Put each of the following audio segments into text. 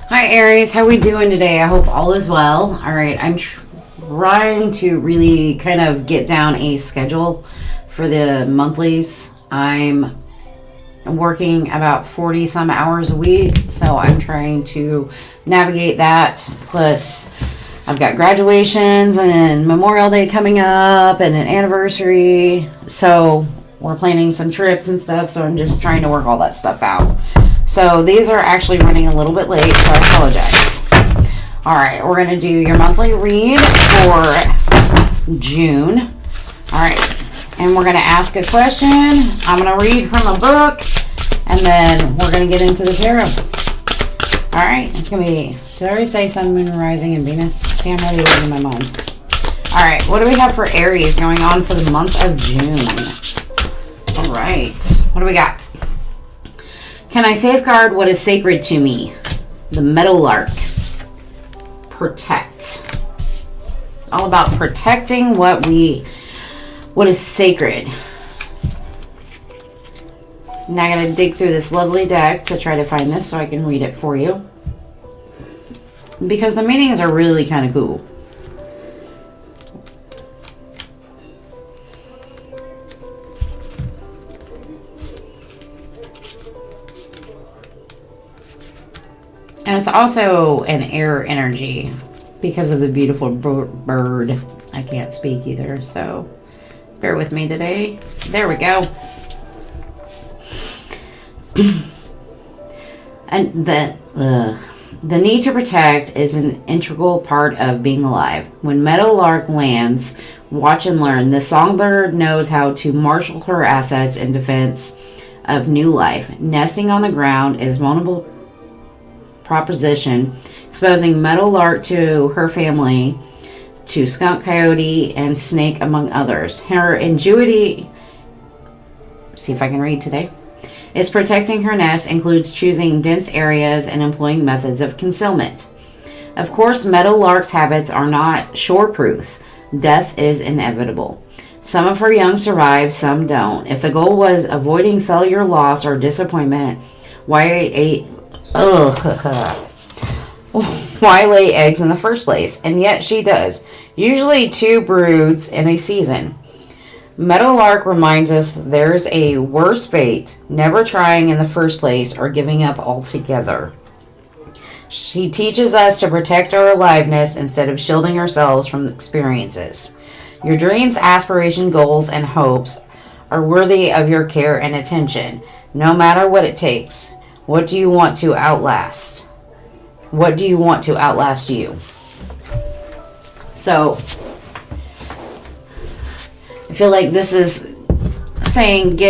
Hi Aries, how we doing today? I hope all is well. All right, I'm trying to really kind of get down a schedule for the monthlies. I'm working about 40 some hours a week, so I'm trying to navigate that. Plus, I've got graduations and Memorial Day coming up and an anniversary, so we're planning some trips and stuff, so I'm just trying to work all that stuff out. So these are actually running a little bit late, so I apologize. All right, we're going to do your monthly read for June. All right, and we're going to ask a question. I'm going to read from a book, and then we're going to get into the tarot. All right, it's going to be, did I already say Sun, Moon, Rising, and Venus? See, I'm already losing my mind. All right, what do we have for Aries going on for the month of June? All right, what do we got? Can I safeguard what is sacred to me? The meadowlark. Protect. All about protecting what is sacred. Now I gotta dig through this lovely deck to try to find this so I can read it for you. Because the meanings are really kind of cool. And it's also an air energy because of the beautiful bird. I can't speak either, so bear with me today. There we go. And the need to protect is an integral part of being alive. When meadowlark lands, watch and learn. The songbird knows how to marshal her assets in defense of new life. Nesting on the ground is vulnerable proposition, exposing meadowlark to her family, to skunk, coyote, and snake, among others. Her ingenuity, see if I can read today, is protecting her nest, includes choosing dense areas and employing methods of concealment. Of course, meadowlark's habits are not shore-proof. Death is inevitable. Some of her young survive, some don't. If the goal was avoiding failure, loss, or disappointment, why lay eggs in the first place? And yet she does. Usually 2 broods in a season. Meadowlark reminds us that there's a worse fate, never trying in the first place or giving up altogether. She teaches us to protect our aliveness instead of shielding ourselves from experiences. Your dreams, aspirations, goals, and hopes are worthy of your care and attention, no matter what it takes. What do you want to outlast? What do you want to outlast you? So, I feel like this is saying do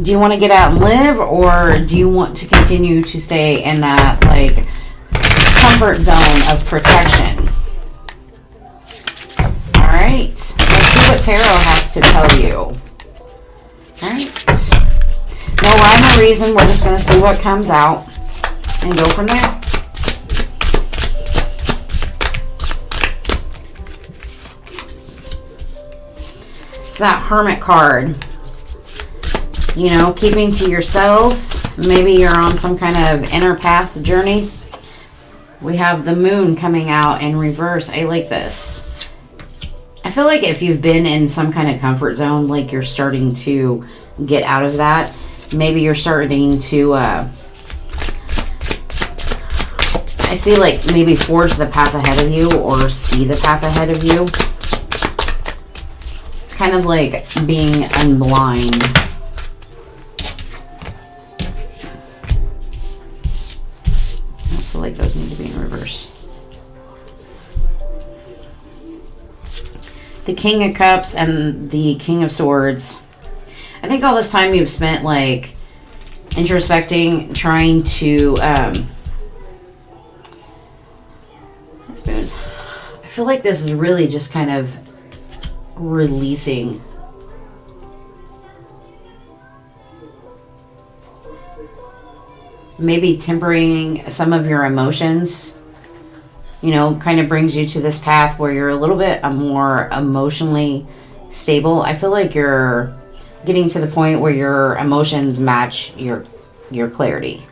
you want to get out and live, or do you want to continue to stay in that, comfort zone of protection? Alright, let's see what tarot has to tell you. Alright. No rhyme or reason, we're just going to see what comes out and go from there. It's that Hermit card. You know, keeping to yourself. Maybe you're on some kind of inner path journey. We have the moon coming out in reverse. I like this. I feel like if you've been in some kind of comfort zone, like you're starting to get out of that. Maybe you're starting to, I see maybe forge the path ahead of you or see the path ahead of you. It's kind of like being unblind. I feel like those need to be in reverse. The King of Cups and the King of Swords. I think all this time you've spent introspecting, trying to I feel like this is really just kind of releasing. Maybe tempering some of your emotions. You know, kind of brings you to this path where you're a little bit more emotionally stable. I feel like you're getting to the point where your emotions match your clarity.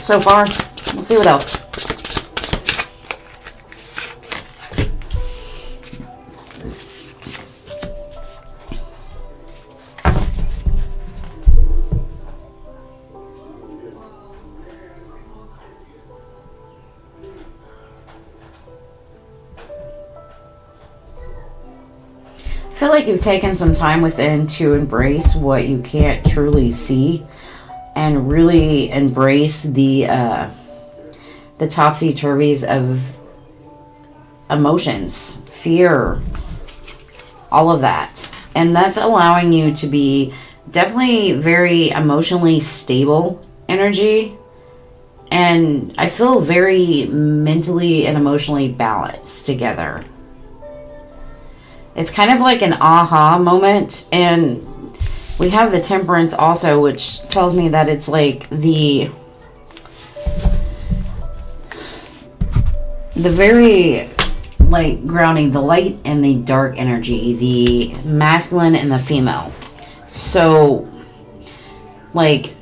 so far. We'll see what else. I feel like you've taken some time within to embrace what you can't truly see and really embrace the topsy-turvies of emotions, fear, all of that. And that's allowing you to be definitely very emotionally stable energy. And I feel very mentally and emotionally balanced together. It's kind of like an aha moment. And we have the Temperance also, which tells me that it's like the very like grounding, the light and the dark energy, the masculine and the female. So like,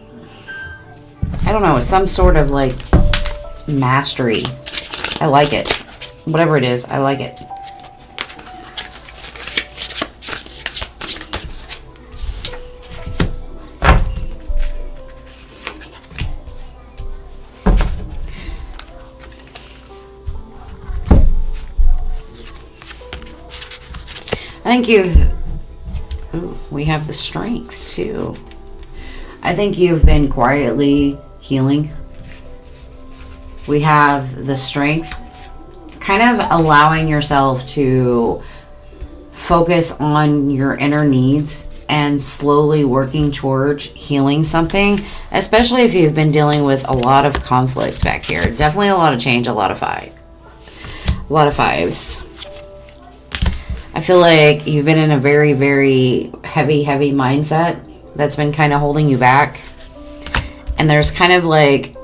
I don't know, some sort of like mastery. I like it. Whatever it is, I like it. I think we have the Strength too. I think you've been quietly healing. We have the Strength, kind of allowing yourself to focus on your inner needs and slowly working towards healing something, especially if you've been dealing with a lot of conflicts back here. Definitely a lot of change, a lot of fives. I feel like you've been in a very, very heavy mindset that's been kind of holding you back. And there's kind of like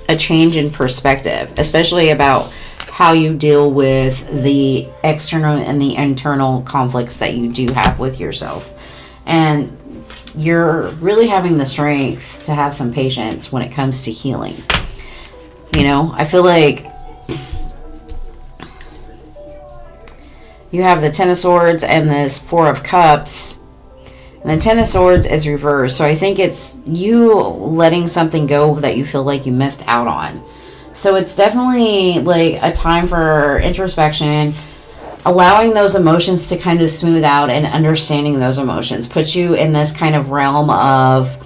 a change in perspective, especially about how you deal with the external and the internal conflicts that you do have with yourself. And you're really having the strength to have some patience when it comes to healing. You know, I feel like you have the Ten of Swords and this Four of Cups. And the Ten of Swords is reversed. So I think it's you letting something go that you feel like you missed out on. So it's definitely like a time for introspection, allowing those emotions to kind of smooth out and understanding those emotions. Puts you in this kind of realm of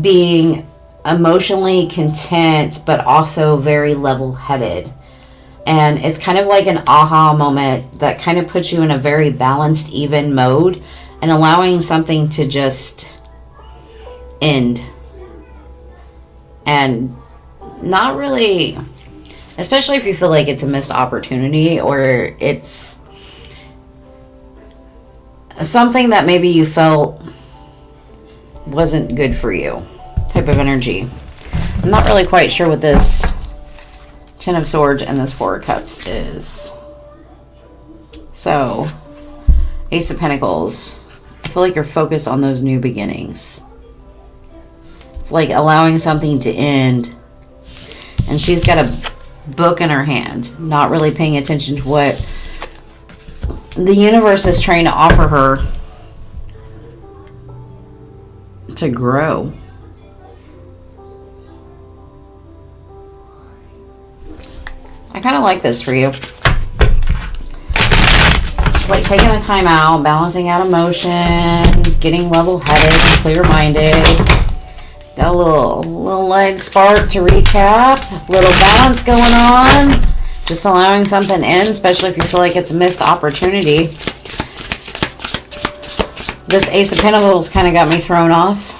being emotionally content, but also very level-headed. And it's kind of like an aha moment that kind of puts you in a very balanced, even mode and allowing something to just end. And not really, especially if you feel like it's a missed opportunity or it's something that maybe you felt wasn't good for you type of energy. I'm not really quite sure what this Ten of Swords and this Four of Cups is. So, Ace of Pentacles. I feel like you're focused on those new beginnings. It's like allowing something to end. And she's got a book in her hand, not really paying attention to what the universe is trying to offer her to grow. I kind of like this for you. It's like taking a time out, balancing out emotions, getting level-headed, clear-minded. Got a little light spark to recap. Little balance going on. Just allowing something in, especially if you feel like it's a missed opportunity. This Ace of Pentacles kind of got me thrown off.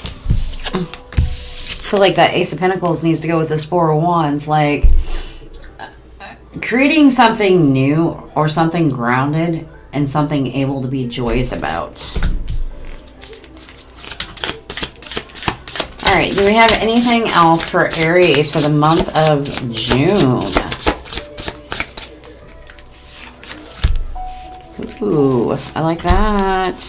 I feel like that Ace of Pentacles needs to go with this Four of Wands. Like, creating something new or something grounded and something able to be joyous about. All right, do we have anything else for Aries for the month of June? Ooh, I like that.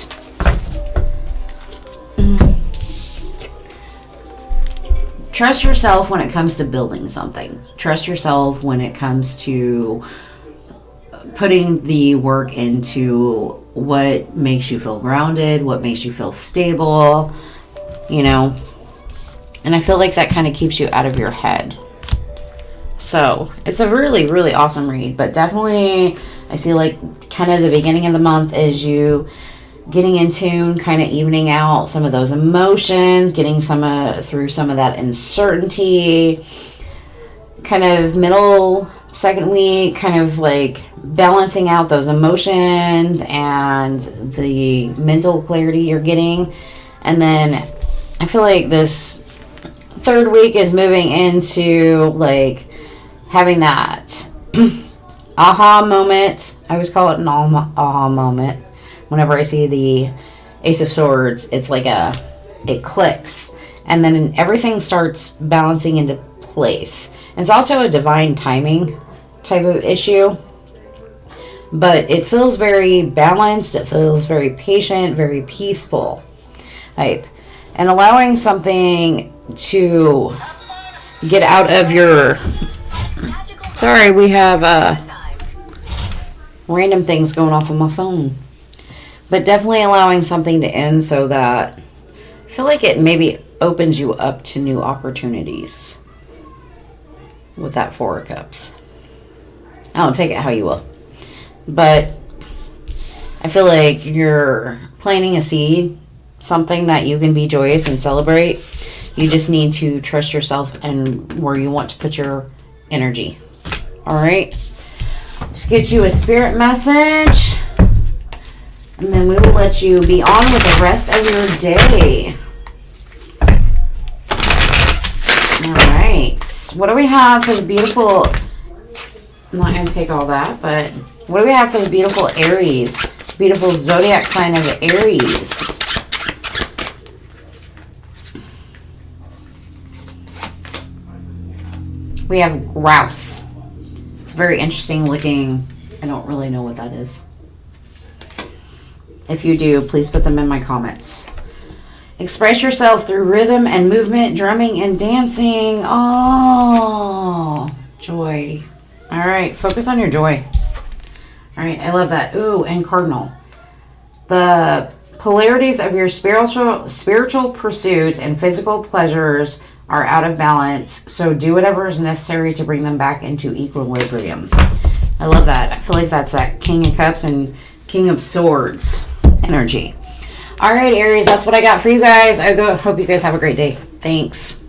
trust yourself when it comes to building something. Trust yourself when it comes to putting the work into what makes you feel grounded, what makes you feel stable, you know. And I feel like that kind of keeps you out of your head. So it's a really, really awesome read. But definitely, I see like kind of the beginning of the month is you getting in tune, kind of evening out some of those emotions, getting through some of that uncertainty. Kind of middle, second week, kind of like balancing out those emotions and the mental clarity you're getting. And then I feel like this third week is moving into like having that aha moment. I always call it an aha moment. Whenever I see the Ace of Swords, it's like it clicks. And then everything starts balancing into place. It's also a divine timing type of issue. But it feels very balanced. It feels very patient, very peaceful type. And allowing something to get out of your... Sorry, we have random things going off on my phone. But definitely allowing something to end so that I feel like it maybe opens you up to new opportunities with that Four of Cups. I don't take it how you will. But I feel like you're planting a seed, something that you can be joyous and celebrate. You just need to trust yourself and where you want to put your energy. All right? Just get you a spirit message. And then we will let you be on with the rest of your day. All right. What do we have for the beautiful... I'm not going to take all that, but what do we have for the beautiful Aries? Beautiful zodiac sign of Aries. We have grouse. It's very interesting looking. I don't really know what that is. If you do, please put them in my comments. Express yourself through rhythm and movement, drumming and dancing. Oh, joy. All right, focus on your joy. All right, I love that. Ooh, and cardinal. The polarities of your spiritual pursuits and physical pleasures are out of balance, so do whatever is necessary to bring them back into equilibrium. I love that. I feel like that's that King of Cups and King of Swords energy. All right, Aries, that's what I got for you guys. I hope you guys have a great day. Thanks.